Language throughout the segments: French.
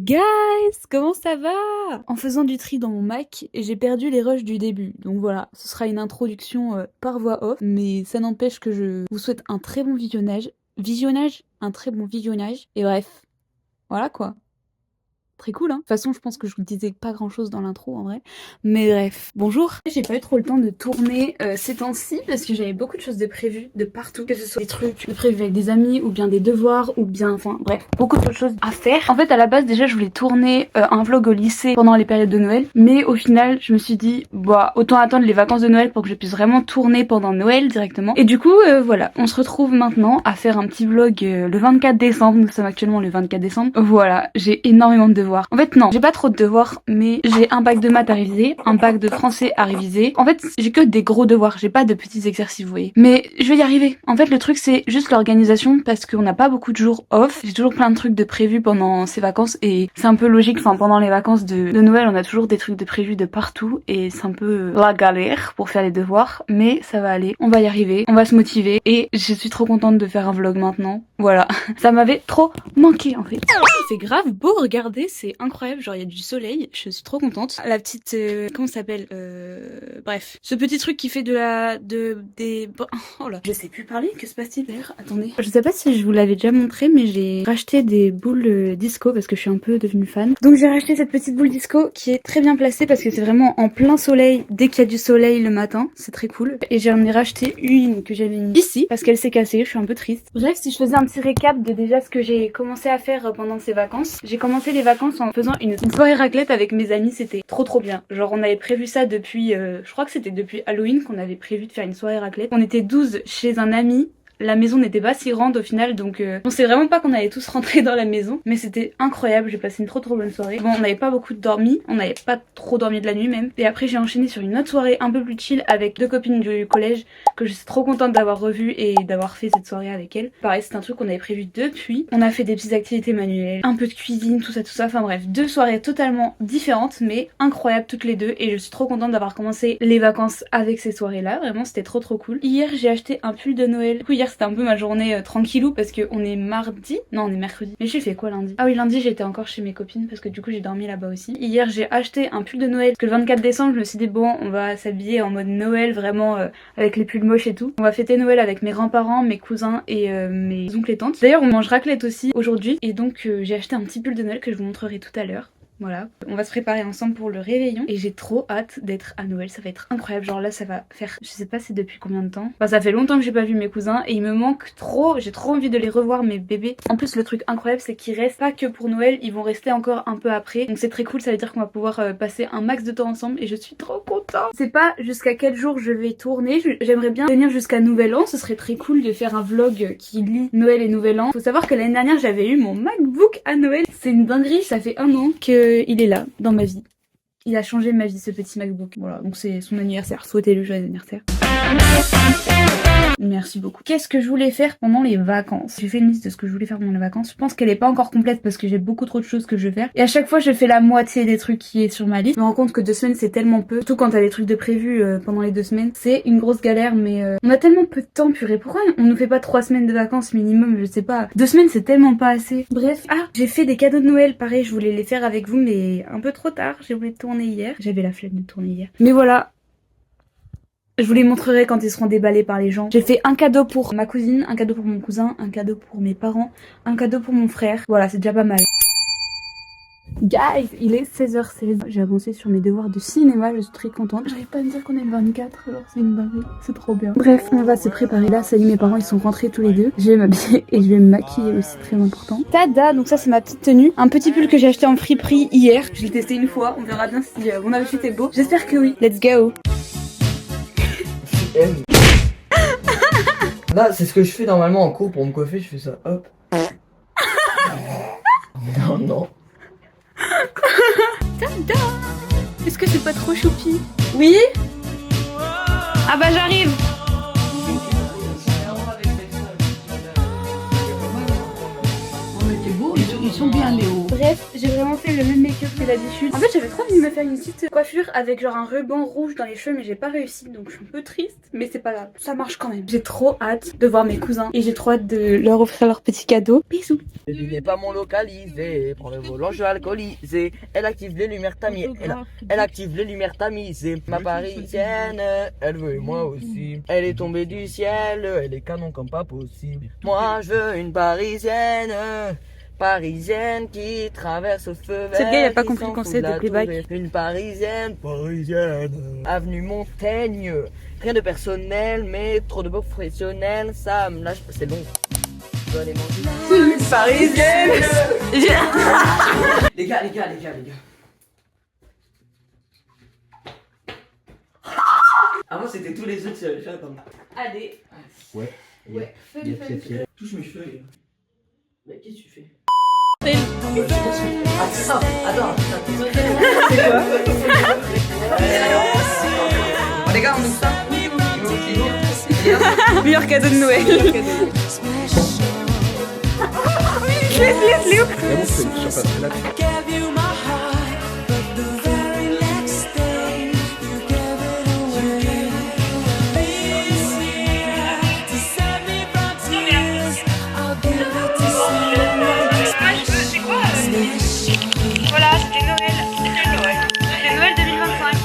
Guys, comment ça va? En faisant du tri dans mon Mac, j'ai perdu les rushs du début. Donc voilà, ce sera une introduction par voix off, mais ça n'empêche que je vous souhaite un très bon visionnage. Un très bon visionnage. Et bref, voilà quoi. Très cool, hein. De toute façon, je pense que je vous disais pas grand chose dans l'intro en vrai. Mais bref, bonjour. J'ai pas eu trop le temps de tourner ces temps-ci parce que j'avais beaucoup de choses de prévues de partout. Que ce soit des trucs de prévus avec des amis ou bien des devoirs ou bien, enfin bref, beaucoup de choses à faire. En fait, à la base, déjà, je voulais tourner un vlog au lycée pendant les périodes de Noël. Mais au final, je me suis dit, bah, autant attendre les vacances de Noël pour que je puisse vraiment tourner pendant Noël directement. Et du coup, voilà, on se retrouve maintenant à faire un petit vlog le 24 décembre. Nous sommes actuellement le 24 décembre. Voilà, j'ai énormément de devoirs. En fait non, j'ai pas trop de devoirs, mais j'ai un bac de maths à réviser, un bac de français à réviser. En fait, j'ai que des gros devoirs, j'ai pas de petits exercices, vous voyez. Mais je vais y arriver. En fait, le truc c'est juste l'organisation parce qu'on n'a pas beaucoup de jours off. J'ai toujours plein de trucs de prévus pendant ces vacances et c'est un peu logique. Enfin, pendant les vacances de Noël, on a toujours des trucs de prévus de partout et c'est un peu la galère pour faire les devoirs. Mais ça va aller, on va y arriver, on va se motiver et je suis trop contente de faire un vlog maintenant. Voilà, ça m'avait trop manqué en fait. C'est grave beau, regardez, c'est incroyable, genre il y a du soleil, je suis trop contente. La petite, comment ça s'appelle bref, ce petit truc qui fait oh là, je sais plus parler, que se passe-t-il d'ailleurs? Attendez. Je sais pas si je vous l'avais déjà montré, mais j'ai racheté des boules disco parce que je suis un peu devenue fan. Donc j'ai racheté cette petite boule disco qui est très bien placée parce que c'est vraiment en plein soleil dès qu'il y a du soleil le matin, c'est très cool. Et j'en ai racheté une que j'avais mis ici parce qu'elle s'est cassée, je suis un peu triste. Bref, si je faisais un petit récap de déjà ce que j'ai commencé à faire pendant ces vacances, j'ai commencé les vacances en faisant une soirée raclette avec mes amis, c'était trop bien. Genre on avait prévu ça depuis, je crois que c'était depuis Halloween qu'on avait prévu de faire une soirée raclette. On était 12 chez un ami. La maison n'était pas si grande au final, donc on sait vraiment pas qu'on allait tous rentrer dans la maison, mais c'était incroyable, j'ai passé une trop bonne soirée. Bon, on n'avait pas beaucoup dormi, on n'avait pas trop dormi de la nuit même, et après j'ai enchaîné sur une autre soirée un peu plus chill avec deux copines du collège que je suis trop contente d'avoir revues et d'avoir fait cette soirée avec elles. Pareil, c'est un truc qu'on avait prévu depuis. On a fait des petites activités manuelles, un peu de cuisine, tout ça, enfin bref, deux soirées totalement différentes mais incroyables toutes les deux, et je suis trop contente d'avoir commencé les vacances avec ces soirées là, vraiment c'était trop cool. Hier j'ai acheté un pull de Noël, du coup hier c'était un peu ma journée tranquillou parce qu'on est mardi, non on est mercredi, mais j'ai fait quoi lundi? Ah oui, lundi j'étais encore chez mes copines parce que du coup j'ai dormi là-bas aussi. Hier j'ai acheté un pull de Noël parce que le 24 décembre je me suis dit bon on va s'habiller en mode Noël vraiment avec les pulls moches et tout. On va fêter Noël avec mes grands-parents, mes cousins et mes oncles et tantes. D'ailleurs on mange raclette aussi aujourd'hui et donc j'ai acheté un petit pull de Noël que je vous montrerai tout à l'heure. Voilà, on va se préparer ensemble pour le réveillon et j'ai trop hâte d'être à Noël, ça va être incroyable. Genre là ça va faire, je sais pas c'est depuis combien de temps, enfin ça fait longtemps que j'ai pas vu mes cousins et il me manque trop, j'ai trop envie de les revoir, mes bébés. En plus le truc incroyable c'est qu'ils restent pas que pour Noël, ils vont rester encore un peu après, donc c'est très cool, ça veut dire qu'on va pouvoir passer un max de temps ensemble et je suis trop contente. Je sais pas jusqu'à quel jour je vais tourner, j'aimerais bien tenir jusqu'à Nouvel An, ce serait très cool de faire un vlog qui lie Noël et Nouvel An. Faut savoir que l'année dernière j'avais eu mon MacBook à Noël, c'est une dinguerie, ça fait un an que il est là, dans ma vie. Il a changé ma vie, ce petit MacBook. Voilà, donc c'est son anniversaire. Souhaitez-le joyeux anniversaire. Merci beaucoup. Qu'est-ce que je voulais faire pendant les vacances? J'ai fait une liste de ce que je voulais faire pendant les vacances. Je pense qu'elle est pas encore complète parce que j'ai beaucoup trop de choses que je veux faire. Et à chaque fois, je fais la moitié des trucs qui est sur ma liste. Je me rends compte que 2 semaines, c'est tellement peu. Surtout quand t'as des trucs de prévus pendant les 2 semaines. C'est une grosse galère, mais on a tellement peu de temps, purée. Pourquoi on nous fait pas 3 semaines de vacances minimum? Je sais pas. 2 semaines, c'est tellement pas assez. Bref. Ah, j'ai fait des cadeaux de Noël. Pareil, je voulais les faire avec vous, mais un peu trop tard. J'ai voulu tourner hier. J'avais la flemme de tourner hier. Mais voilà. Je vous les montrerai quand ils seront déballés par les gens. J'ai fait un cadeau pour ma cousine, un cadeau pour mon cousin, un cadeau pour mes parents, un cadeau pour mon frère. Voilà, c'est déjà pas mal. Guys, il est 16h16. J'ai avancé sur mes devoirs de cinéma, je suis très contente. J'arrive pas à me dire qu'on est le 24, alors c'est une dinguerie, c'est trop bien. Bref, on va se préparer là, ça y est, mes parents ils sont rentrés tous les deux. Je vais m'habiller et je vais me maquiller aussi, très important. Tada, donc ça c'est ma petite tenue. Un petit pull que j'ai acheté en friperie hier. Je l'ai testé une fois, on verra bien si mon outfit est beau. J'espère que oui. Let's go. Là, c'est ce que je fais normalement en cours pour me coiffer, je fais ça, hop. Non, non. Tada. Est-ce que c'est pas trop choupi? Oui. Ah bah j'arrive. sont bien Léo. Bref, j'ai vraiment fait le même make-up que d'habitude. En fait, j'avais trop envie de me faire une petite coiffure avec genre un ruban rouge dans les cheveux, mais j'ai pas réussi, donc je suis un peu triste. Mais c'est pas grave, ça marche quand même. J'ai trop hâte de voir mes cousins et j'ai trop hâte de leur offrir leurs petits cadeaux. Bisous. Il n'est pas mon localisé, prends le volant, je suis alcoolisé. Elle active les lumières tamisées, elle active les lumières tamisées. Ma parisienne, elle veut moi aussi. Elle est tombée du ciel, elle est canon comme pas possible. Moi je veux une parisienne. Parisienne qui traverse au feu vert. Cette gars, il a pas compris le concept de playback. Une parisienne, avenue Montaigne. Rien de personnel, mais trop de professionnels. Ça me lâche, c'est long. Je dois aller manger. Une parisienne. Les gars. Avant c'était tous les autres sur le chat. Allez. Ouais. Fun. Touche mes cheveux. Mais qu'est-ce que tu fais? Attends. C'est quoi? Les gars, on ouvre ça. Meilleur cadeau de Noël. Laisse Léo. Voilà, c'était Noël. C'était Noël 2025.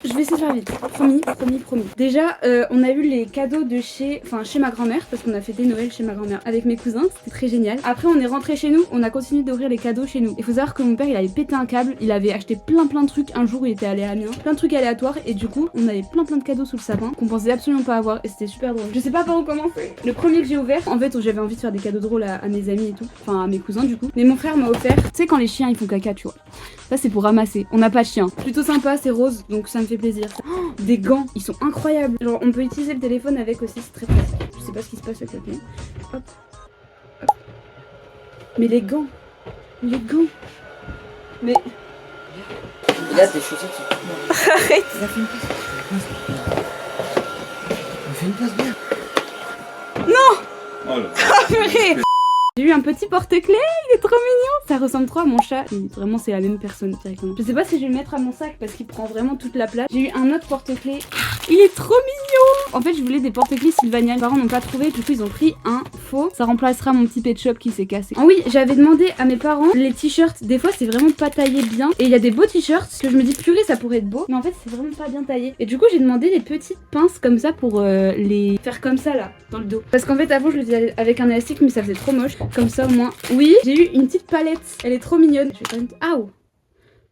Je vais essayer de faire vite, promis. Déjà, on a eu les cadeaux de chez ma grand-mère, parce qu'on a fêté Noël chez ma grand-mère avec mes cousins, c'était très génial. Après, on est rentré chez nous, on a continué d'ouvrir les cadeaux chez nous. Il faut savoir que mon père, il avait pété un câble, il avait acheté plein de trucs. Un jour, il était allé à Amiens, plein de trucs aléatoires, et du coup, on avait plein de cadeaux sous le sapin qu'on pensait absolument pas avoir, et c'était super drôle. Je sais pas par où commencer. Le premier que j'ai ouvert, en fait, j'avais envie de faire des cadeaux drôles à mes amis et tout, enfin à mes cousins du coup. Mais mon frère m'a offert, tu sais, quand les chiens ils font caca, tu vois. Ça, c'est pour ramasser. On n'a pas de chien. Plutôt sympa, c'est rose, donc ça me fait plaisir. Oh, des gants, ils sont incroyables. Genre, on peut utiliser le téléphone avec aussi, c'est très pratique. Je sais pas ce qui se passe avec le téléphone. Hop. Mais les gants. Mais. Et là, tes chaussettes sont. Arrête. Ça fait une place. On fait une place bien. Non. Oh là. Ah, purée. J'ai eu un petit porte-clés, il est trop mignon. Ça ressemble trop à mon chat. Vraiment, c'est la même personne directement. Je sais pas si je vais le mettre à mon sac parce qu'il prend vraiment toute la place. J'ai eu un autre porte-clés. Il est trop mignon. En fait, je voulais des porte-clés Sylvania. Mes parents n'ont pas trouvé. Du coup, ils ont pris un faux. Ça remplacera mon petit pet shop qui s'est cassé. Ah oui, j'avais demandé à mes parents les t-shirts. Des fois, c'est vraiment pas taillé bien. Et il y a des beaux t-shirts que je me dis, purée, ça pourrait être beau. Mais en fait, c'est vraiment pas bien taillé. Et du coup, j'ai demandé des petites pinces comme ça pour les faire comme ça là, dans le dos. Parce qu'en fait, avant, je le faisais avec un élastique, mais ça faisait trop moche. Comme ça, au moins. Oui, j'ai eu une petite palette. Elle est trop mignonne. Je vais quand même. Ah oh.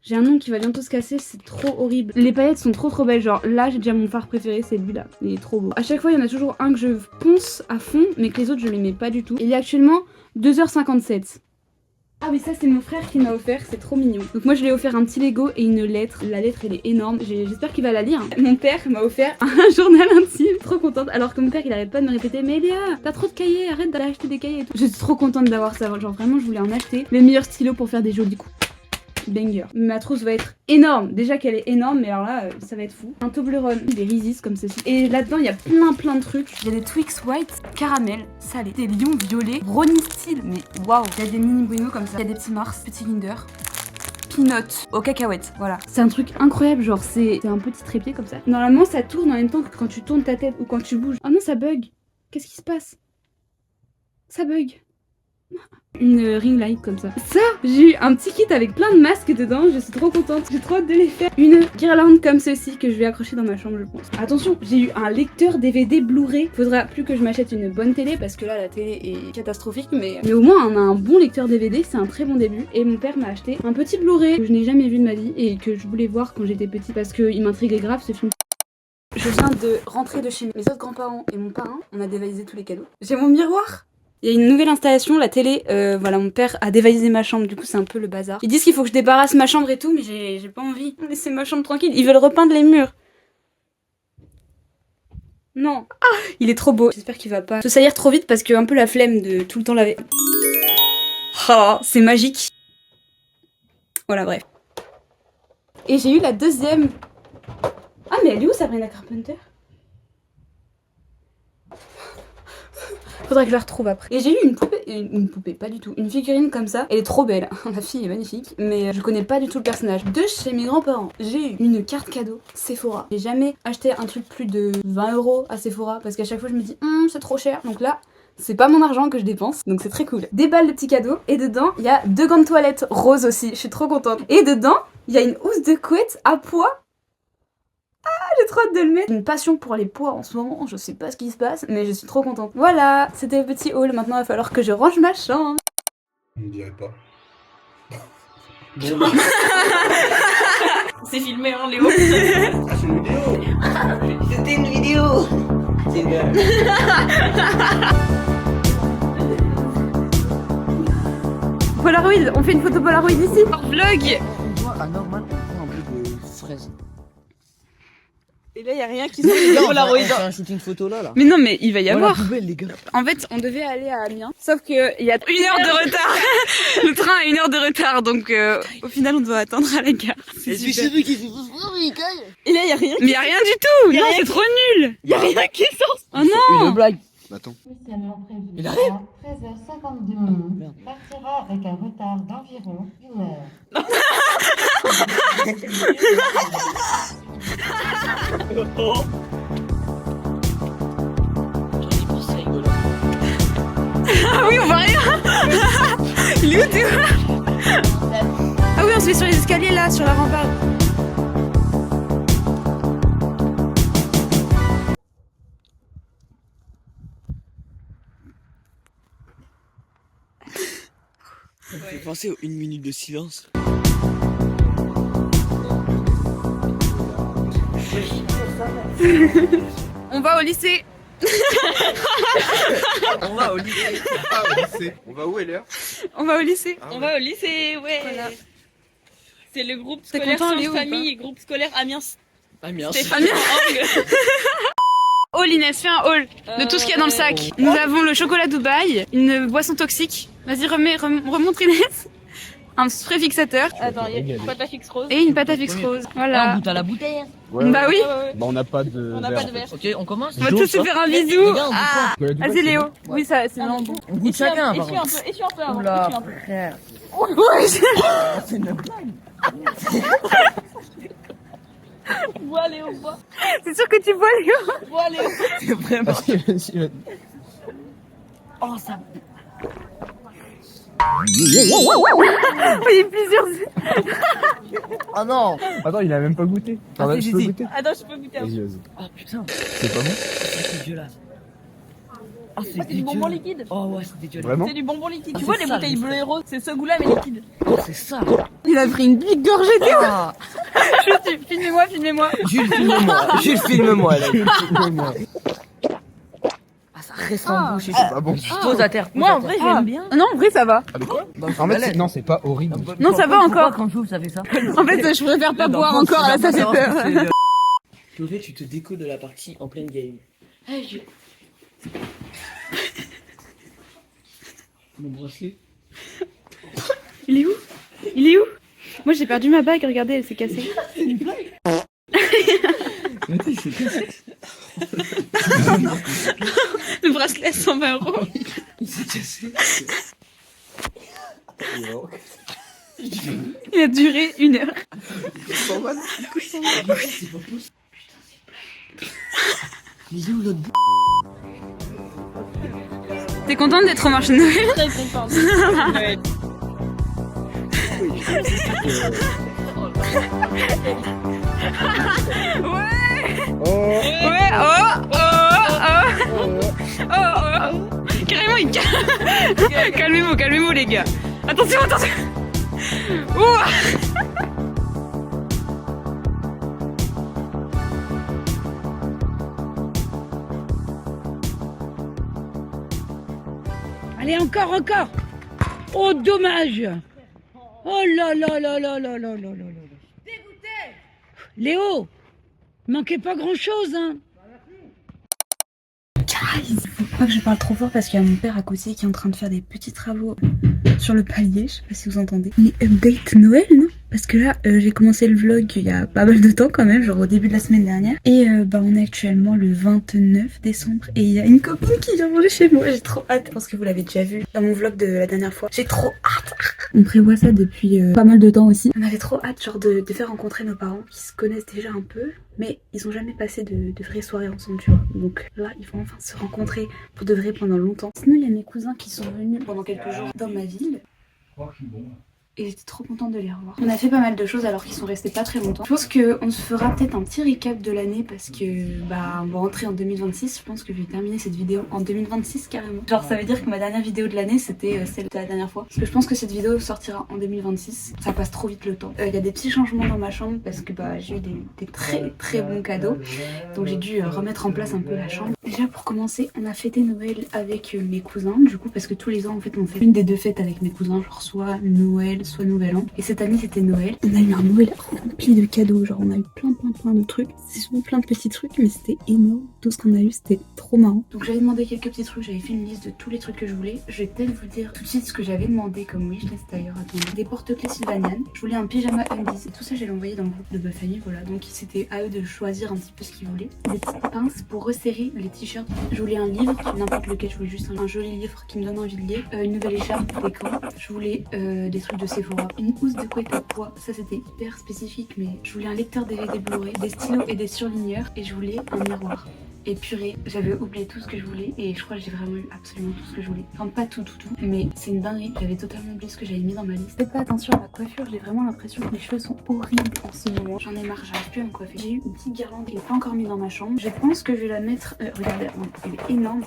J'ai un ongle qui va bientôt se casser, c'est trop horrible. Les paillettes sont trop belles, genre là j'ai déjà mon fard préféré, c'est lui là, il est trop beau. À chaque fois il y en a toujours un que je ponce à fond, mais que les autres je les mets pas du tout. Il est actuellement 2h57. Ah mais ça c'est mon frère qui m'a offert, c'est trop mignon. Donc moi je lui ai offert un petit Lego et une lettre. La lettre elle est énorme, j'espère qu'il va la lire. Mon père m'a offert un journal intime, trop contente. Alors que mon père il arrête pas de me répéter, mais Léa, t'as trop de cahiers, arrête d'aller acheter des cahiers et tout. Je suis trop contente d'avoir ça, genre vraiment je voulais en acheter. Les meilleurs stylos pour faire des jolis coups. Banger. Ma trousse va être énorme. Déjà qu'elle est énorme, mais alors là, ça va être fou. Un Toblerone, des Reese's comme ceci. Et là-dedans, il y a plein de trucs. Il y a des Twix white, caramel, salé, des lions violets, brownie style, mais waouh. Il y a des mini bueno comme ça. Il y a des petits Mars, petits Kinder. Peanut aux cacahuètes, voilà. C'est un truc incroyable, genre c'est un petit trépied comme ça. Normalement, ça tourne en même temps que quand tu tournes ta tête ou quand tu bouges. Oh non, ça bug. Qu'est-ce qui se passe? Ça bug. Une ring light comme ça. Ça, j'ai eu un petit kit avec plein de masques dedans, je suis trop contente, j'ai trop hâte de les faire. Une guirlande comme ceci que je vais accrocher dans ma chambre je pense. Attention, j'ai eu un lecteur DVD Blu-ray. Faudra plus que je m'achète une bonne télé parce que là la télé est catastrophique, mais au moins on a un bon lecteur DVD, c'est un très bon début. Et mon père m'a acheté un petit Blu-ray que je n'ai jamais vu de ma vie et que je voulais voir quand j'étais petite parce qu'il m'intriguait grave ce film. Je viens de rentrer de chez mes autres grands-parents et mon parrain, on a dévalisé tous les cadeaux. J'ai mon miroir. Il y a une nouvelle installation, la télé, voilà, mon père a dévalisé ma chambre, du coup c'est un peu le bazar. Ils disent qu'il faut que je débarrasse ma chambre et tout, mais j'ai pas envie. Laissez ma chambre tranquille, ils veulent repeindre les murs. Non. Ah, il est trop beau. J'espère qu'il va pas se saillir trop vite parce que un peu la flemme de tout le temps laver. Oh, c'est magique. Voilà, bref. Et j'ai eu la deuxième. Ah, mais elle est où Sabrina Carpenter? Faudrait que je la retrouve après. Et j'ai eu une poupée, pas du tout, une figurine comme ça. Elle est trop belle, la fille est magnifique, mais je connais pas du tout le personnage. De chez mes grands-parents, j'ai eu une carte cadeau Sephora. J'ai jamais acheté un truc plus de 20 € à Sephora parce qu'à chaque fois je me dis c'est trop cher. Donc là, c'est pas mon argent que je dépense, donc c'est très cool. Des balles de petits cadeaux, et dedans, il y a 2 gants de toilette roses aussi, je suis trop contente. Et dedans, il y a une housse de couette à pois. J'ai trop hâte de le mettre. J'ai une passion pour les pois en ce moment, je sais pas ce qui se passe, mais je suis trop contente. Voilà, c'était le petit haul, maintenant il va falloir que je range ma chambre. On ne dirait pas. C'est filmé hein Léo. Ah, c'est une vidéo. C'était une vidéo. C'est une... Polaroid, on fait une photo Polaroid ici. Vlog. On voit anormal, on voit un peu de fraise. Et là, il n'y a rien qui sort de Polaroid. On fait un shooting photo là. Mais non, mais il va y Voilà, avoir. poubelle, les gars. En fait, on devait aller à Amiens, sauf qu'il y a 1 heure de retard. Le train a 1 heure de retard, donc au final, on doit attendre à la gare. C'est super. qui fait Et là, il n'y a rien. Mais y a rien du tout. Y a Non, rien c'est trop nul. Il n'y a rien qui sort. Oh non. Une blague. Attends. Initialement prévu Il arrive à 13h52, partira avec un retard d'environ 1 heure. Ah oui, on voit rien. Il est où, tu vois? Ah oui, on se met sur les escaliers là, sur la rambarde. Ça me fait penser aux 1 minute de silence. On va au lycée. On va au lycée. Ah, au lycée. On va où, Elia? On va au lycée. Ah, On ouais. va au lycée, ouais. Voilà. C'est le groupe T'es scolaire content, Sciences Léo, ou Famille et groupe scolaire Amiens. Amiens. Stéphane Orgue. Haul Inès, fais un haul de tout ce qu'il y a dans le sac. Nous avons le chocolat Dubaï, une boisson toxique. Vas-y, remonte Inès. Un spray fixateur Attends, il y a pas de fixe rose. et une pâte à fixe rose. Voilà. goûte à la bouteille. Bah oui. Bah, on n'a pas de. On n'a pas de verre. Ok, on commence. On va tous se faire un bisou. Ah. Vas-y Léo. Oui, ça, c'est vraiment bon. On goûte chacun. par Essuie un contre. peu, essuie un peu avant. Oula, essuie un peu. frère. C'est une blague. Bois Léo, bois. C'est sûr que tu bois Léo. Bois Léo. C'est vraiment. Vas-y. Oh, ça. Oui, plusieurs. Oh non. Attends, il a même pas goûté. Ah, Attends, si, je peux si. goûter? Attends, je peux goûter un peu. Vas-y, vas-y. Oh putain. C'est pas bon? C'est dégueulasse. Oh, c'est C'est du bonbon dégueulasse. liquide. Oh ouais, c'est dégueulasse. Vraiment? C'est du bonbon liquide. Ah, Tu vois c'est les ça, bouteilles le bleues et roses, c'est ce goût-là mais liquide. Oh, c'est ça. Il a pris une big gorgée d'eau. Ah. Filmez-moi, filmez-moi. Jules, filme-moi. Jules, filme-moi. Là. Ah, ça reste en bouche. C'est pas bon. Pose à terre. Moi en vrai Ah. j'aime bien. Non, en vrai, ça va. Ah, mais quoi? Bah, En fait, non, c'est pas horrible. Non, ça va encore. Pourquoi quand j'ouvre ça fait ça? En fait, je préfère pas boire encore, là, ça fait peur. Chloé, tu te décodes de la partie en pleine game. Mon bracelet. Il est où? Il est où? Moi, j'ai perdu ma bague, regardez, elle s'est cassée. Le bracelet, 120 €. Il s'est cassé. Il a duré 1 heure. C'est pas mal. Mais il est où l'autre bout? T'es contente d'être au marché de Noël? Très contente. Ouais. Ouais, oh. Carrément, il calmez-vous, calmez-vous, les gars. Attention, attention. Ouah. Allez, encore. Oh, dommage. Oh là là là là là là là là là. Dégoûté. Léo, il manquait pas grand-chose, hein. Il faut pas que je parle trop fort parce qu'il y a mon père à côté qui est en train de faire des petits travaux sur le palier, je sais pas si vous entendez. Mais update Noël, non? Parce que là, j'ai commencé le vlog il y a pas mal de temps quand même, genre au début de la semaine dernière. Et on est actuellement le 29 décembre et il y a une copine qui vient manger chez moi. J'ai trop hâte. Je pense que vous l'avez déjà vu dans mon vlog de la dernière fois. J'ai trop hâte. On prévoit ça depuis pas mal de temps aussi. On avait trop hâte genre de faire rencontrer nos parents qui se connaissent déjà un peu. Mais ils ont jamais passé de vraies soirées ensemble, tu vois. Donc là, ils vont enfin se rencontrer pour de vrai pendant longtemps. Sinon, il y a mes cousins qui sont venus pendant quelques jours dans ma ville. Et j'étais trop contente de les revoir. On a fait pas mal de choses alors qu'ils sont restés pas très longtemps. Je pense qu'on se fera peut-être un petit recap de l'année parce que on va rentrer en 2026. Je pense que je vais terminer cette vidéo en 2026 carrément. Genre ça veut dire que ma dernière vidéo de l'année c'était celle de la dernière fois. Parce que je pense que cette vidéo sortira en 2026. Ça passe trop vite le temps. Il y a des petits changements dans ma chambre parce que j'ai eu des très bons cadeaux. Donc j'ai dû remettre en place un peu la chambre. Déjà pour commencer, on a fêté Noël avec mes cousins. Du coup parce que tous les ans en fait on fait une des deux fêtes avec mes cousins. Genre soit Noël, soit Nouvel An. Et cette année c'était Noël. On a eu un Noël rempli de cadeaux, genre on a eu plein de trucs. C'est souvent plein de petits trucs mais c'était énorme. Tout ce qu'on a eu c'était trop marrant. Donc j'avais demandé quelques petits trucs, j'avais fait une liste de tous les trucs que je voulais. Je vais peut-être vous dire tout de suite ce que j'avais demandé comme wishlist d'ailleurs. Attendez. Des porte-clés Sylvanian. Je voulais un pyjama undies et tout ça j'allais envoyer dans le groupe de ma famille, voilà. Donc c'était à eux de choisir un petit peu ce qu'ils voulaient. Des petites pinces pour resserrer les t-shirts. Je voulais un livre, n'importe lequel, je voulais juste un joli livre qui me donne envie de lire. Une nouvelle écharpe des camps. Je voulais des trucs de Sephora. Une housse de couette à poids, ça c'était hyper spécifique, mais je voulais un lecteur DVD Blu-ray, des stylos et des surligneurs, et je voulais un miroir. Et purée, j'avais oublié tout ce que je voulais et je crois que j'ai vraiment eu absolument tout ce que je voulais. Enfin pas tout, mais c'est une dinguerie, j'avais totalement oublié ce que j'avais mis dans ma liste. Faites pas attention à ma coiffure, j'ai vraiment l'impression que mes cheveux sont horribles en ce moment. J'en ai marre, j'arrive plus à me coiffer. J'ai eu une petite guirlande qui n'est pas encore mise dans ma chambre. Je pense que je vais la mettre, regardez, elle est énorme.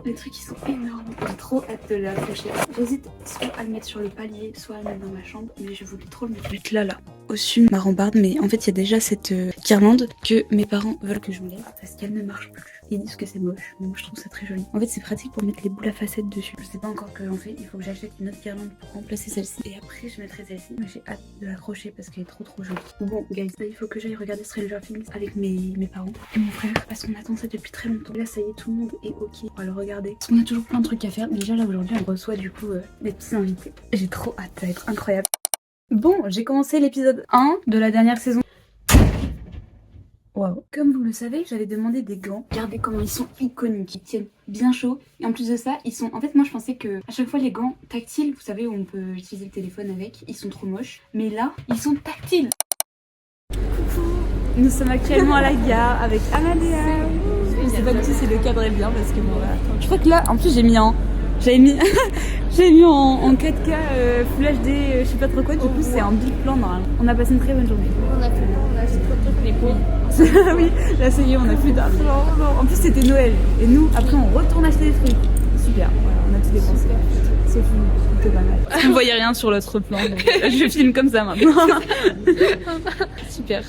Les trucs ils sont énormes, j'ai trop hâte de l'accrocher. J'hésite soit à le mettre sur le palier, soit à le mettre dans ma chambre, mais je voulais trop le mettre là, au-dessus de ma rambarde. Mais en fait il y a déjà cette guirlande que mes parents veulent que je me lève parce qu'elle ne marche plus. Ils disent que c'est moche, mais moi je trouve ça très joli. En fait c'est pratique pour mettre les boules à facettes dessus. Je sais pas encore que j'en fais, il faut que j'achète une autre guirlande pour remplacer celle-ci. Et après je mettrai celle-ci, mais j'ai hâte de l'accrocher parce qu'elle est trop jolie. Bon guys, là il faut que j'aille regarder Stranger Things avec mes parents et mon frère parce qu'on attend ça depuis très longtemps. Là ça y est, tout le monde est ok, on va le regarder. Parce qu'on a toujours plein de trucs à faire. Déjà là aujourd'hui on reçoit du coup des petits invités. J'ai trop hâte, ça va être incroyable. Bon, j'ai commencé l'épisode 1 de la dernière saison. Waouh. Comme vous le savez, j'avais demandé des gants. Regardez comment ils sont iconiques, ils tiennent bien chaud. Et en plus de ça, ils sont... En fait, moi je pensais que à chaque fois les gants tactiles, vous savez où on peut utiliser le téléphone avec, ils sont trop moches. Mais là, ils sont tactiles. Nous sommes actuellement à la gare avec Amadea. Je sais pas du tout si le cadre est bien parce que bon voilà. Je crois que là, en plus j'ai mis en 4K Full HD, je sais pas trop quoi, du coup c'est un big plan normalement. On a passé une très bonne journée. On a fait trop de trucs, les pauvres. Oui, là ça y est, on a plus d'argent. En plus c'était Noël. Et nous, après on retourne acheter des trucs. Super, voilà, on a tout dépensé. Sauf c'était pas mal. Vous ne voyez rien sur l'autre plan, donc je filme comme ça maintenant. Super.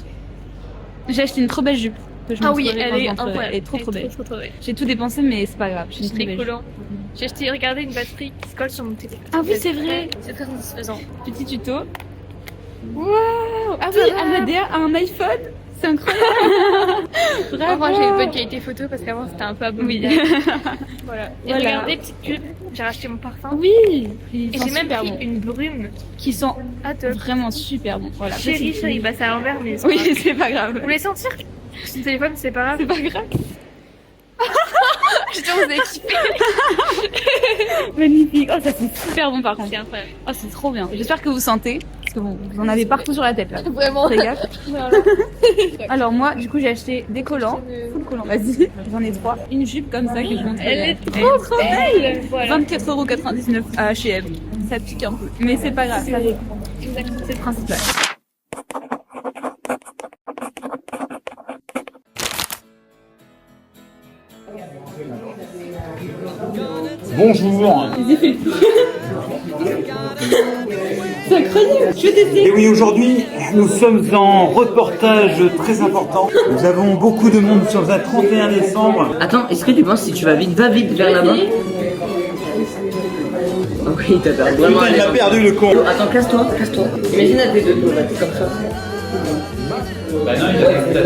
J'ai acheté une trop belle jupe. Ah oui, elle est incroyable. Elle est trop belle. Trop belle. J'ai tout dépensé, mais c'est pas grave. C'est très collant. J'ai acheté, regardez, une batterie qui se colle sur mon téléphone. Ah oui, c'est vrai. C'est très satisfaisant. Petit tuto. Waouh. Ah oui, Amadea a un iPhone. C'est incroyable. Bravo. Moi, j'ai une bonne qualité photo parce qu'avant c'était un peu abominable. Oui. Voilà. Et regardez, petite pub, j'ai racheté mon parfum. Oui. Et j'ai même pris une brume qui sent top. Vraiment super bon. Voilà. Chérie, bah c'est à l'envers, mais oui, c'est pas grave. Vous voulez sentir? Son téléphone, c'est pas grave. C'est pas grave. Je vous ai kiffé. Magnifique. Oh, ça c'est super bon par contre. C'est incroyable. Oh, c'est trop bien. J'espère que vous sentez. Parce que bon, vous en avez partout sur la tête là. Vraiment. Fais gaffe. Voilà. Alors moi, du coup, j'ai acheté des collants. Full collants, vas-y. J'en ai 3. Une jupe comme ça que je montre. Elle est trop belle. Voilà. 24,99€ à H&M. Ça pique un peu. Mais c'est pas grave, ça arrive. C'est le principal. Bonjour. C'est incroyable. Je vais tester. Et oui, aujourd'hui, nous sommes en reportage très important. Nous avons beaucoup de monde sur un 31 décembre. Attends, est-ce que tu penses si tu vas vite, va vite vers là-bas? Oui, t'as perdu. Vraiment, Putain, il a perdu le con. Attends, casse-toi. Imagine à tes deux, t'es comme ça. Bah non, il a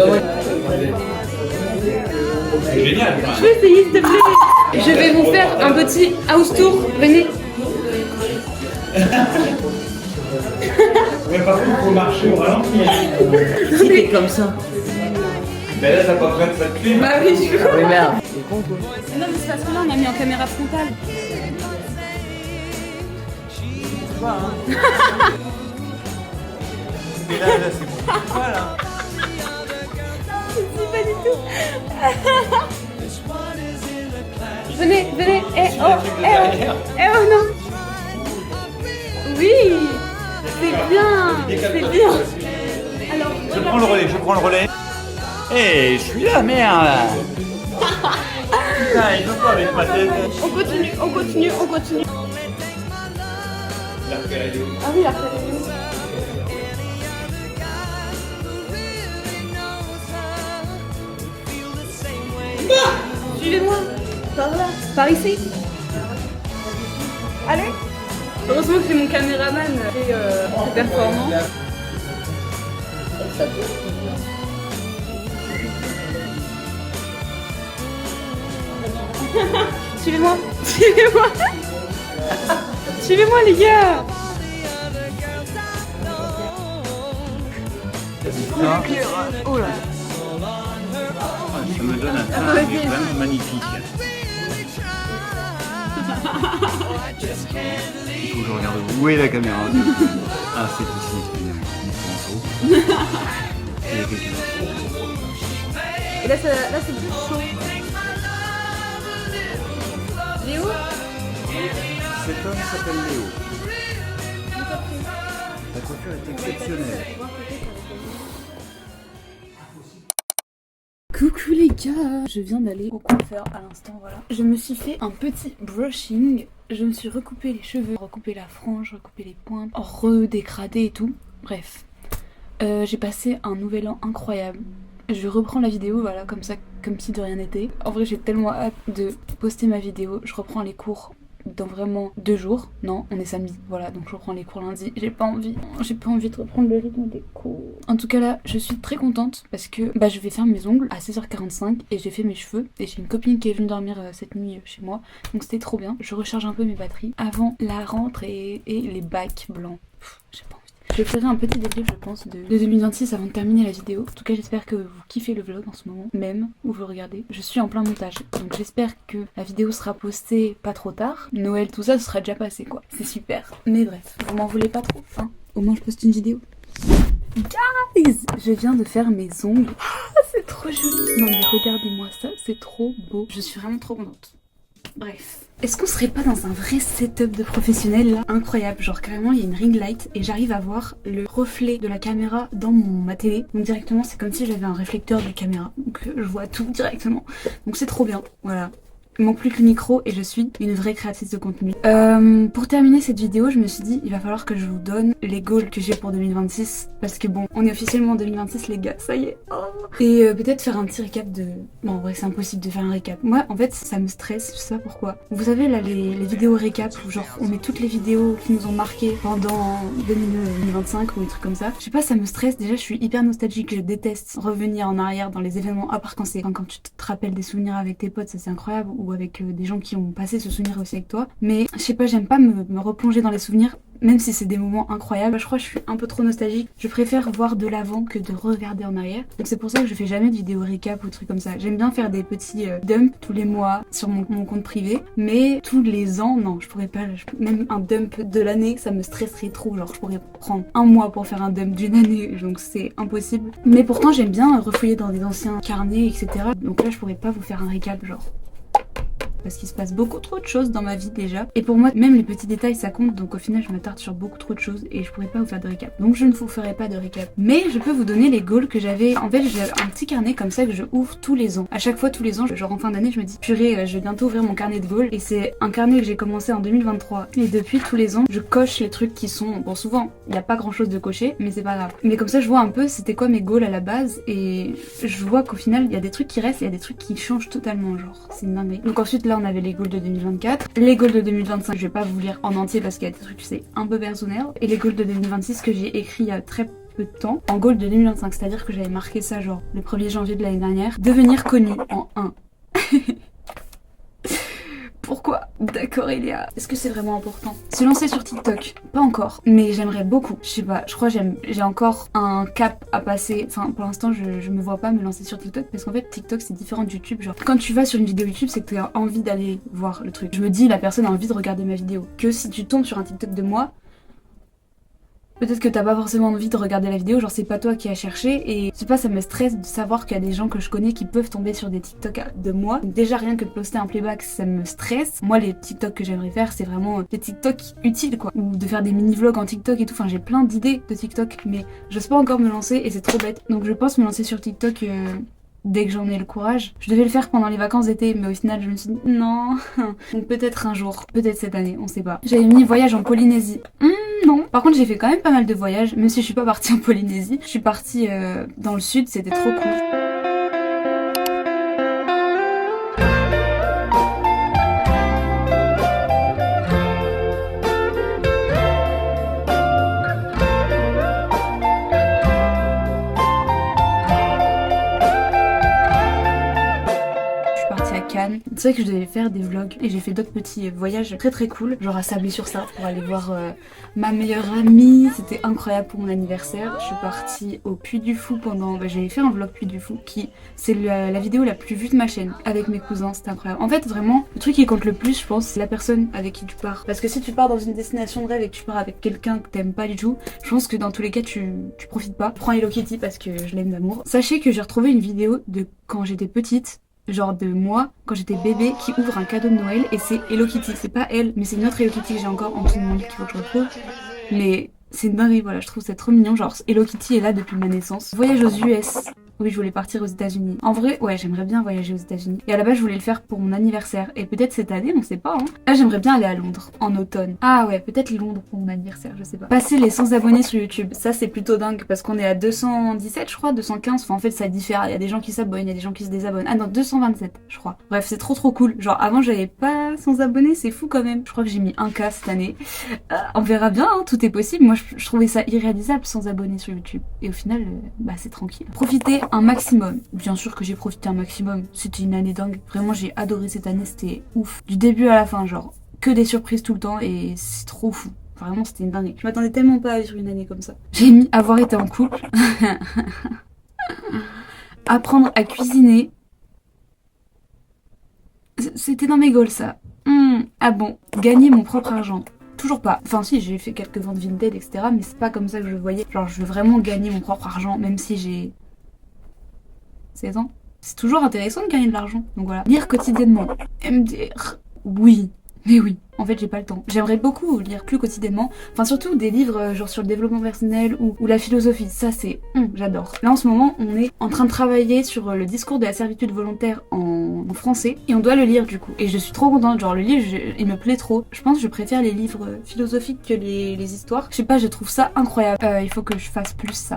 C'est génial. Je vais essayer, s'il te plaît. Je vais vous faire un petit house tour. Venez. Mais par contre, faut marcher au ralenti. Si t'es comme ça. Mais là, t'as pas besoin de cette clé. Bah oui, je Oui, merde. C'est con, quoi. Non, mais c'est parce que là, on a mis en caméra frontale. Mais là, c'est bon. Voilà. Pas du tout. Venez, venez. Eh oh non. Oui, c'est bien, c'est bien. Alors, Je prends le relais. Eh, je suis là, merde. Putain, il veut pas avec ma tête. On continue. Ah oui, après. suivez-moi. Par là. Par ici. Allez. Heureusement que c'est mon caméraman très performant. Suivez-moi. Suivez-moi les gars. Oh là. Ça me donne un teint vraiment magnifique. Il faut que je regarde où est la caméra. Ah, c'est ici, évidemment. Il est en haut. Il y a quelqu'un. Et là, c'est plus chaud. Léo. Cet homme s'appelle Léo. La coiffure est exceptionnelle. Coucou les gars, je viens d'aller au coiffeur à l'instant, voilà. Je me suis fait un petit brushing, je me suis recoupé les cheveux, recoupé la frange, recoupé les pointes, redégradé et tout. Bref, j'ai passé un nouvel an incroyable. Je reprends la vidéo, voilà, comme ça, comme si de rien n'était. En vrai, j'ai tellement hâte de poster ma vidéo. Je reprends les cours dans vraiment 2 jours. Non, on est samedi, voilà, donc je reprends les cours lundi. J'ai pas envie de reprendre le rythme des cours. En tout cas là, je suis très contente parce que je vais faire mes ongles à 16h45 et j'ai fait mes cheveux. Et j'ai une copine qui est venue dormir cette nuit chez moi, donc c'était trop bien. Je recharge un peu mes batteries avant la rentrée et les bacs blancs. J'ai pas envie. Je ferai un petit débrief, je pense, de 2026 avant de terminer la vidéo. En tout cas, j'espère que vous kiffez le vlog en ce moment, même où vous le regardez. Je suis en plein montage, donc j'espère que la vidéo sera postée pas trop tard. Noël, tout ça, ce sera déjà passé, quoi. C'est super. Mais bref, vous m'en voulez pas trop, hein. Au moins, je poste une vidéo. Guys, je viens de faire mes ongles. Ah, c'est trop joli. Non mais regardez-moi ça, c'est trop beau. Je suis vraiment trop contente. Bref. Est-ce qu'on serait pas dans un vrai setup de professionnel là? Incroyable, genre carrément il y a une ring light et j'arrive à voir le reflet de la caméra dans ma télé. Donc directement c'est comme si j'avais un réflecteur de caméra. Donc je vois tout directement. Donc c'est trop bien, voilà. Il manque plus que le micro et je suis une vraie créatrice de contenu. Pour terminer cette vidéo, je me suis dit il va falloir que je vous donne les goals que j'ai pour 2026. Parce que bon, on est officiellement en 2026 les gars, ça y est. Oh. Et peut-être faire un petit récap de... Bon en vrai c'est impossible de faire un récap. Moi en fait ça me stresse, je sais pas pourquoi. Vous savez là les vidéos récap où genre on met toutes les vidéos qui nous ont marqué pendant 2025 ou des trucs comme ça. Je sais pas, ça me stresse. Déjà je suis hyper nostalgique, je déteste revenir en arrière dans les événements. À part quand tu te rappelles des souvenirs avec tes potes, ça c'est incroyable. Ou avec des gens qui ont passé ce souvenir aussi avec toi. Mais je sais pas, j'aime pas me replonger dans les souvenirs, même si c'est des moments incroyables. Je crois que je suis un peu trop nostalgique. Je préfère voir de l'avant que de regarder en arrière. Donc c'est pour ça que je fais jamais de vidéo récap ou trucs comme ça. J'aime bien faire des petits dumps tous les mois sur mon compte privé. Mais tous les ans, non, je pourrais pas. Même un dump de l'année, ça me stresserait trop. Genre je pourrais prendre un mois pour faire un dump d'une année. Donc c'est impossible. Mais pourtant j'aime bien refouiller dans des anciens carnets, etc. Donc là je pourrais pas vous faire un récap genre... Parce qu'il se passe beaucoup trop de choses dans ma vie déjà. Et pour moi, même les petits détails ça compte. Donc au final, je m'attarde sur beaucoup trop de choses et je pourrais pas vous faire de récap. Donc je ne vous ferai pas de récap. Mais je peux vous donner les goals que j'avais. En fait, j'ai un petit carnet comme ça que je ouvre tous les ans. À chaque fois, tous les ans, genre en fin d'année, je me dis purée, je vais bientôt ouvrir mon carnet de goals. Et c'est un carnet que j'ai commencé en 2023. Et depuis tous les ans, je coche les trucs qui sont... Bon, souvent, il n'y a pas grand chose de cocher, mais c'est pas grave. Mais comme ça, je vois un peu c'était quoi mes goals à la base. Et je vois qu'au final, il y a des trucs qui restent, il y a des trucs qui changent totalement. Genre, c'est une dinguerie. Donc ensuite, là, on avait les goals de 2024. Les goals de 2025, je vais pas vous lire en entier parce qu'il y a des trucs, c'est un peu personnel. Et les goals de 2026 que j'ai écrit il y a très peu de temps. En goal de 2025, c'est-à-dire que j'avais marqué ça genre le 1er janvier de l'année dernière. Devenir connu en 1. Pourquoi? D'accord, Eléa. Est-ce que c'est vraiment important? Se lancer sur TikTok? Pas encore, mais j'aimerais beaucoup. Je sais pas, je crois que j'ai encore un cap à passer. Enfin, pour l'instant, je me vois pas me lancer sur TikTok parce qu'en fait, TikTok c'est différent de YouTube. Genre, quand tu vas sur une vidéo YouTube, c'est que tu as envie d'aller voir le truc. Je me dis, la personne a envie de regarder ma vidéo. Que si tu tombes sur un TikTok de moi, peut-être que t'as pas forcément envie de regarder la vidéo, genre c'est pas toi qui as cherché et je sais pas, ça me stresse de savoir qu'il y a des gens que je connais qui peuvent tomber sur des TikTok de moi. Déjà rien que de poster un playback, ça me stresse. Moi les TikTok que j'aimerais faire, c'est vraiment des TikTok utiles quoi, ou de faire des mini-vlogs en TikTok et tout. Enfin j'ai plein d'idées de TikTok, mais j'ose pas encore me lancer et c'est trop bête. Donc je pense me lancer sur TikTok dès que j'en ai le courage. Je devais le faire pendant les vacances d'été, mais au final je me suis dit non. Donc peut-être un jour, peut-être cette année, on sait pas. J'avais mis voyage en Polynésie. Non. Par contre j'ai fait quand même pas mal de voyages, même si je suis pas partie en Polynésie. Je suis partie dans le sud, c'était trop cool. C'est vrai que je devais faire des vlogs et j'ai fait d'autres petits voyages très cool, genre à Sablé-sur-Sarthe pour aller voir ma meilleure amie. C'était incroyable pour mon anniversaire. Je suis partie au Puy du Fou pendant... j'avais fait un vlog Puy du Fou qui... c'est la vidéo la plus vue de ma chaîne avec mes cousins, c'était incroyable. En fait vraiment, le truc qui compte le plus je pense c'est la personne avec qui tu pars. Parce que si tu pars dans une destination de rêve et que tu pars avec quelqu'un que t'aimes pas du tout, je pense que dans tous les cas tu profites pas. Je prends Hello Kitty parce que je l'aime d'amour. Sachez que j'ai retrouvé une vidéo de quand j'étais petite, genre de moi quand j'étais bébé qui ouvre un cadeau de Noël et c'est Hello Kitty. C'est pas elle, mais c'est une autre Hello Kitty que j'ai encore en dessous de mon lit qu'il faut que je retrouve. Mais c'est une dinguerie, voilà, je trouve ça trop mignon. Genre Hello Kitty est là depuis ma naissance. Voyage aux US. Oui, je voulais partir aux États-Unis. En vrai, ouais, j'aimerais bien voyager aux États-Unis. Et à la base, je voulais le faire pour mon anniversaire. Et peut-être cette année, on sait pas, hein. Là, j'aimerais bien aller à Londres, en automne. Ah ouais, peut-être Londres pour mon anniversaire, je sais pas. Passer les 100 abonnés sur YouTube, ça c'est plutôt dingue parce qu'on est à 217, je crois, 215. Enfin, en fait, ça diffère. Il y a des gens qui s'abonnent, il y a des gens qui se désabonnent. Ah non, 227, je crois. Bref, c'est trop cool. Genre, avant, j'avais pas 100 abonnés, c'est fou quand même. Je crois que j'ai mis 1K cette année. On verra bien, hein, tout est possible. Moi, je trouvais ça irréalisable 100 abonnés sur YouTube. Et au final, bah, c'est tranquille. Profitez un maximum. Bien sûr que j'ai profité un maximum, c'était une année dingue. Vraiment j'ai adoré cette année, c'était ouf. Du début à la fin, genre que des surprises tout le temps et c'est trop fou. Vraiment c'était une dingue. Je m'attendais tellement pas à vivre une année comme ça. J'ai mis avoir été en couple. Apprendre à cuisiner. C'était dans mes goals ça. Ah bon, gagner mon propre argent. Toujours pas. Enfin si, j'ai fait quelques ventes Vinted, etc. Mais c'est pas comme ça que je le voyais. Genre je veux vraiment gagner mon propre argent, même si j'ai 16 ans. C'est toujours intéressant de gagner de l'argent. Donc voilà. Lire quotidiennement. MDR. Oui. Mais oui. En fait, j'ai pas le temps. J'aimerais beaucoup lire plus quotidiennement. Enfin, surtout des livres genre sur le développement personnel ou la philosophie. Ça, c'est... j'adore. Là, en ce moment, on est en train de travailler sur le discours de la servitude volontaire en français. Et on doit le lire, du coup. Et je suis trop contente. Genre, le livre, il me plaît trop. Je pense que je préfère les livres philosophiques que les histoires. Je sais pas, je trouve ça incroyable. Il faut que je fasse plus ça.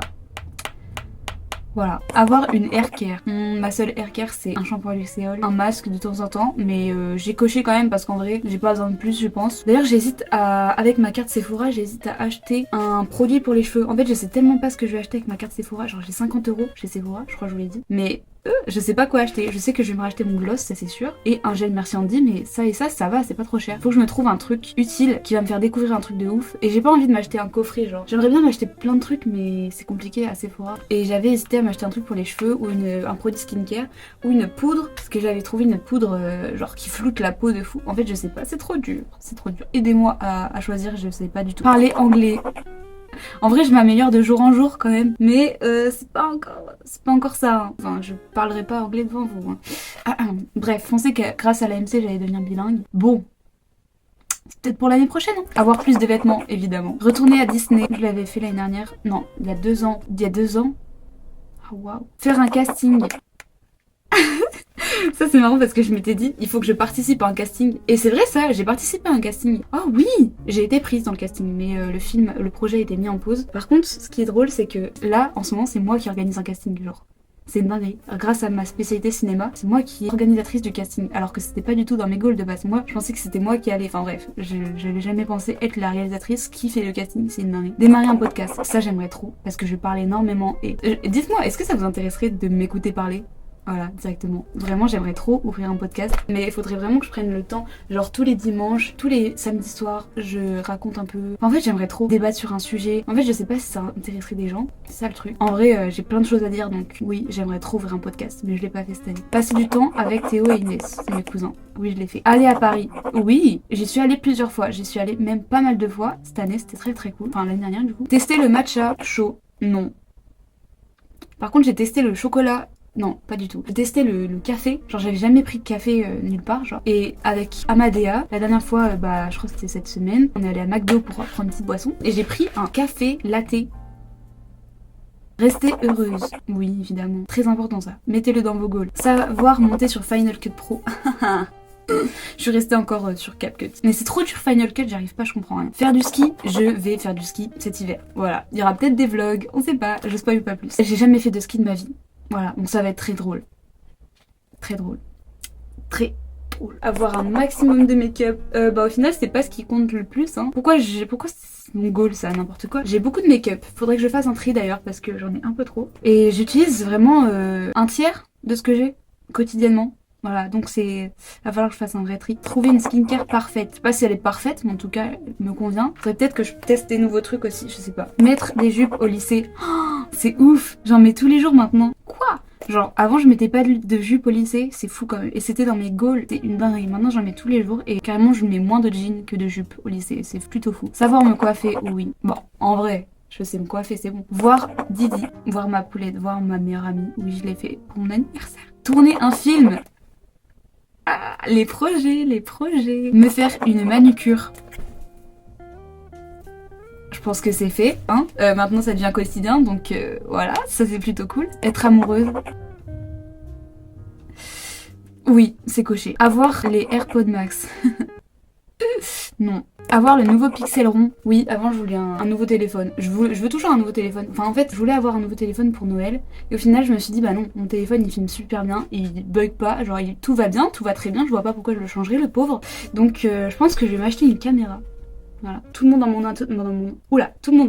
Voilà, avoir une haircare. Ma seule haircare c'est un shampoing Luxéol, un masque de temps en temps, mais j'ai coché quand même parce qu'en vrai j'ai pas besoin de plus je pense. D'ailleurs j'hésite avec ma carte Sephora, j'hésite à acheter un produit pour les cheveux. En fait je sais tellement pas ce que je vais acheter avec ma carte Sephora, genre j'ai 50 € chez Sephora, je crois que je vous l'ai dit. Mais je sais pas quoi acheter, je sais que je vais me racheter mon gloss, ça c'est sûr, et un gel Merci Andy, mais ça et ça va, c'est pas trop cher. Faut que je me trouve un truc utile qui va me faire découvrir un truc de ouf, et j'ai pas envie de m'acheter un coffret genre. J'aimerais bien m'acheter plein de trucs mais c'est compliqué à Sephora. Et j'avais hésité à m'acheter un truc pour les cheveux, ou un produit skincare, ou une poudre, parce que j'avais trouvé une poudre genre qui floute la peau de fou. En fait je sais pas, c'est trop dur, c'est trop dur. Aidez-moi à choisir, je sais pas du tout. Parler anglais. En vrai je m'améliore de jour en jour quand même, mais c'est pas encore ça, hein. Enfin je parlerai pas anglais devant vous, hein. Bref, on sait que grâce à l'AMC j'allais devenir bilingue. Bon, c'est peut-être pour l'année prochaine, hein. Avoir plus de vêtements évidemment. Retourner à Disney, je l'avais fait l'année dernière, non, il y a 2 ans. Oh waouh. Faire un casting. Ça c'est marrant parce que je m'étais dit il faut que je participe à un casting, et c'est vrai ça, j'ai participé à un casting. Oh oui, j'ai été prise dans le casting, mais le projet a été mis en pause. Par contre ce qui est drôle c'est que là en ce moment c'est moi qui organise un casting, genre c'est une dinguerie. Grâce à ma spécialité cinéma, c'est moi qui est organisatrice du casting, alors que c'était pas du tout dans mes goals de base. Moi je pensais que c'était moi qui allais, enfin bref, je n'avais jamais pensé être la réalisatrice qui fait le casting, c'est une dinguerie. Démarrer un podcast, ça j'aimerais trop parce que je parle énormément. Et dites-moi, est-ce que ça vous intéresserait de m'écouter parler? Voilà, directement. Vraiment, j'aimerais trop ouvrir un podcast, mais il faudrait vraiment que je prenne le temps. Genre tous les dimanches, tous les samedis soirs, je raconte un peu. En fait, j'aimerais trop débattre sur un sujet. En fait, je sais pas si ça intéresserait des gens. C'est ça le truc. En vrai, j'ai plein de choses à dire, donc oui, j'aimerais trop ouvrir un podcast, mais je l'ai pas fait cette année. Passer du temps avec Théo et Inès, c'est mes cousins. Oui, je l'ai fait. Aller à Paris. Oui, j'y suis allée plusieurs fois. J'y suis allée même pas mal de fois. Cette année, c'était très très cool. Enfin, l'année dernière, du coup. Tester le matcha chaud. Non. Par contre, j'ai testé le chocolat. Non, pas du tout. J'ai testé le café. Genre, j'avais jamais pris de café nulle part, genre. Et avec Amadea, la dernière fois, je crois que c'était cette semaine, on est allé à McDo pour prendre une petite boisson. Et j'ai pris un café latte. Restez heureuse. Oui, évidemment. Très important ça. Mettez-le dans vos goals. Savoir monter sur Final Cut Pro. Je suis restée encore sur CapCut. Mais c'est trop dur Final Cut, j'arrive pas, je comprends rien. Faire du ski, je vais faire du ski cet hiver. Voilà. Il y aura peut-être des vlogs, on sait pas, je spoil pas plus. J'ai jamais fait de ski de ma vie. Voilà, donc ça va être très drôle. Très drôle. Très drôle. Avoir un maximum de make-up. Au final, c'est pas ce qui compte le plus, hein. Pourquoi c'est mon goal, ça, n'importe quoi. J'ai beaucoup de make-up. Faudrait que je fasse un tri d'ailleurs, parce que j'en ai un peu trop. Et j'utilise vraiment un tiers de ce que j'ai quotidiennement. Voilà, donc va falloir que je fasse un vrai tri. Trouver une skincare parfaite. Je sais pas si elle est parfaite, mais en tout cas, elle me convient. Faudrait peut-être que je teste des nouveaux trucs aussi, je sais pas. Mettre des jupes au lycée. Oh, c'est ouf. J'en mets tous les jours maintenant. Quoi? Genre, avant, je mettais pas de jupe au lycée. C'est fou quand même. Et c'était dans mes goals. C'était une dinguerie. Maintenant, j'en mets tous les jours. Et carrément, je mets moins de jeans que de jupe au lycée. C'est plutôt fou. Savoir me coiffer, oui. Bon, en vrai, je sais me coiffer, c'est bon. Voir Didi, voir ma poulette, voir ma meilleure amie. Oui, je l'ai fait pour mon anniversaire. Tourner un film. Ah, les projets. Me faire une manucure. Je pense que c'est fait, hein. Maintenant ça devient quotidien, donc voilà, ça c'est plutôt cool. Être amoureuse. Oui, c'est coché. Avoir les AirPods Max. Non. Avoir le nouveau Pixel rond. Oui, avant je voulais un nouveau téléphone. Je veux toujours un nouveau téléphone. Enfin en fait, je voulais avoir un nouveau téléphone pour Noël. Et au final, je me suis dit, bah non, mon téléphone il filme super bien. Il bug pas. Genre tout va bien, tout va très bien. Je vois pas pourquoi je le changerais, le pauvre. Donc je pense que je vais m'acheter une caméra. Voilà. Tout le monde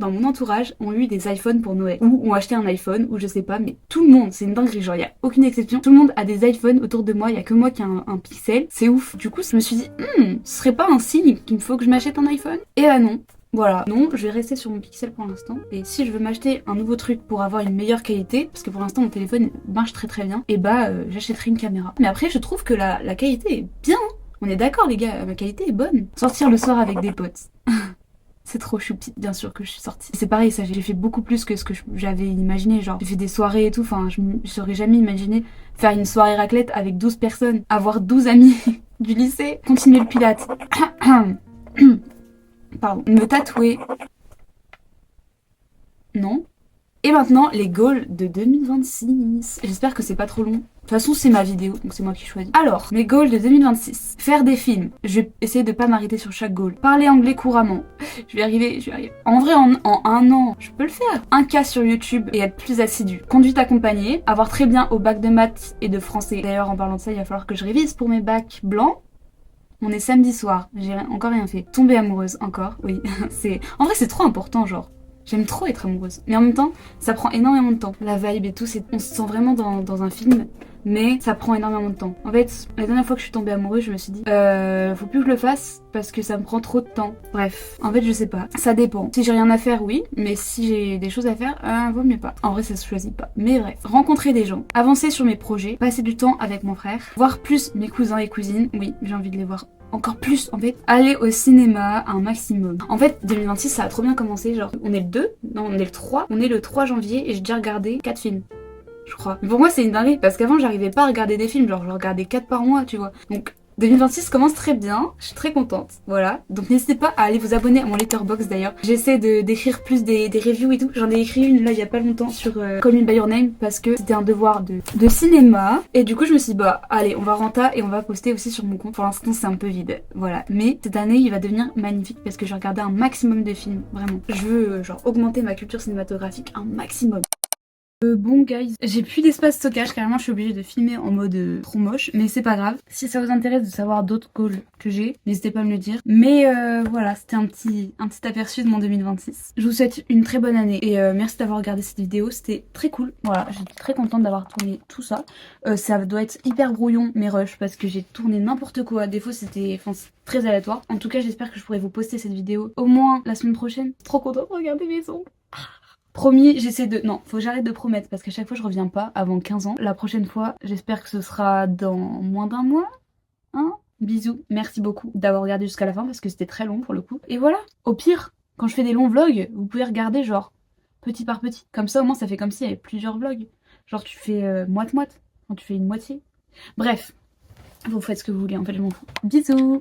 dans mon entourage ont eu des iPhones pour Noël. Ou ont acheté un iPhone, ou je sais pas, mais tout le monde, c'est une dinguerie, genre y a aucune exception. Tout le monde a des iPhones autour de moi, y a que moi qui a un Pixel. C'est ouf. Du coup, je me suis dit, ce serait pas un signe qu'il me faut que je m'achète un iPhone? Et bah non. Voilà, non, je vais rester sur mon Pixel pour l'instant. Et si je veux m'acheter un nouveau truc pour avoir une meilleure qualité, parce que pour l'instant mon téléphone marche très très bien, et j'achèterai une caméra. Mais après, je trouve que la qualité est bien. On est d'accord les gars, ma qualité est bonne. Sortir le soir avec des potes. C'est trop choupi, bien sûr que je suis sortie. C'est pareil, ça, j'ai fait beaucoup plus que ce que j'avais imaginé. Genre, j'ai fait des soirées et tout. Enfin, je n'aurais jamais imaginé faire une soirée raclette avec 12 personnes, avoir 12 amis du lycée, continuer le pilate. Pardon. Me tatouer. Non. Et maintenant, les goals de 2026. J'espère que c'est pas trop long. De toute façon, c'est ma vidéo, donc c'est moi qui choisis. Alors, mes goals de 2026. Faire des films. Je vais essayer de pas m'arrêter sur chaque goal. Parler anglais couramment. Je vais arriver. En vrai, en un an, je peux le faire. 1K sur YouTube et être plus assidu. Conduite accompagnée. Avoir très bien au bac de maths et de français. D'ailleurs, en parlant de ça, il va falloir que je révise pour mes bacs blancs. On est samedi soir. J'ai encore rien fait. Tomber amoureuse, encore. Oui. En vrai, c'est trop important, genre. J'aime trop être amoureuse. Mais en même temps, ça prend énormément de temps. La vibe et tout, on se sent vraiment dans un film, mais ça prend énormément de temps. En fait, la dernière fois que je suis tombée amoureuse, je me suis dit, faut plus que je le fasse parce que ça me prend trop de temps. Bref, en fait, je sais pas. Ça dépend. Si j'ai rien à faire, oui, mais si j'ai des choses à faire, vaut mieux pas. En vrai, ça se choisit pas. Mais bref, rencontrer des gens, avancer sur mes projets, passer du temps avec mon frère, voir plus mes cousins et cousines. Oui, j'ai envie de les voir encore plus en fait, aller au cinéma un maximum. En fait, 2026 ça a trop bien commencé, genre on est le 2, non on est le 3, on est le 3 janvier et j'ai déjà regardé 4 films, je crois. Mais pour moi c'est une dinguerie parce qu'avant j'arrivais pas à regarder des films, genre je regardais 4 par mois, tu vois. Donc 2026 commence très bien, je suis très contente, voilà. Donc n'hésitez pas à aller vous abonner à mon Letterboxd d'ailleurs. J'essaie d'écrire plus des reviews et tout. J'en ai écrit une là il y a pas longtemps sur Call Me By Your Name parce que c'était un devoir de cinéma. Et du coup je me suis dit allez on va renta et on va poster aussi sur mon compte. Pour l'instant c'est un peu vide, voilà. Mais cette année il va devenir magnifique parce que je vais regarder un maximum de films, vraiment. Je veux genre augmenter ma culture cinématographique un maximum. Bon guys, j'ai plus d'espace stockage, carrément je suis obligée de filmer en mode trop moche, mais c'est pas grave. Si ça vous intéresse de savoir d'autres goals que j'ai, n'hésitez pas à me le dire. Mais voilà, c'était un petit aperçu de mon 2026. Je vous souhaite une très bonne année et merci d'avoir regardé cette vidéo, c'était très cool. Voilà, j'étais très contente d'avoir tourné tout ça. Ça doit être hyper brouillon mes rushs parce que j'ai tourné n'importe quoi. Des fois c'était très aléatoire. En tout cas j'espère que je pourrai vous poster cette vidéo au moins la semaine prochaine. Trop contente de regarder mes ongles. Promis, j'essaie de... Non, faut que j'arrête de promettre parce qu'à chaque fois je reviens pas avant 15 ans. La prochaine fois, j'espère que ce sera dans moins d'un mois. Hein? Bisous, merci beaucoup d'avoir regardé jusqu'à la fin parce que c'était très long pour le coup. Et voilà, au pire, quand je fais des longs vlogs, vous pouvez regarder genre petit par petit. Comme ça au moins ça fait comme s'il y avait plusieurs vlogs. Genre tu fais moite-moite, quand tu fais une moitié. Bref, vous faites ce que vous voulez en fait, je m'en fous. Bisous!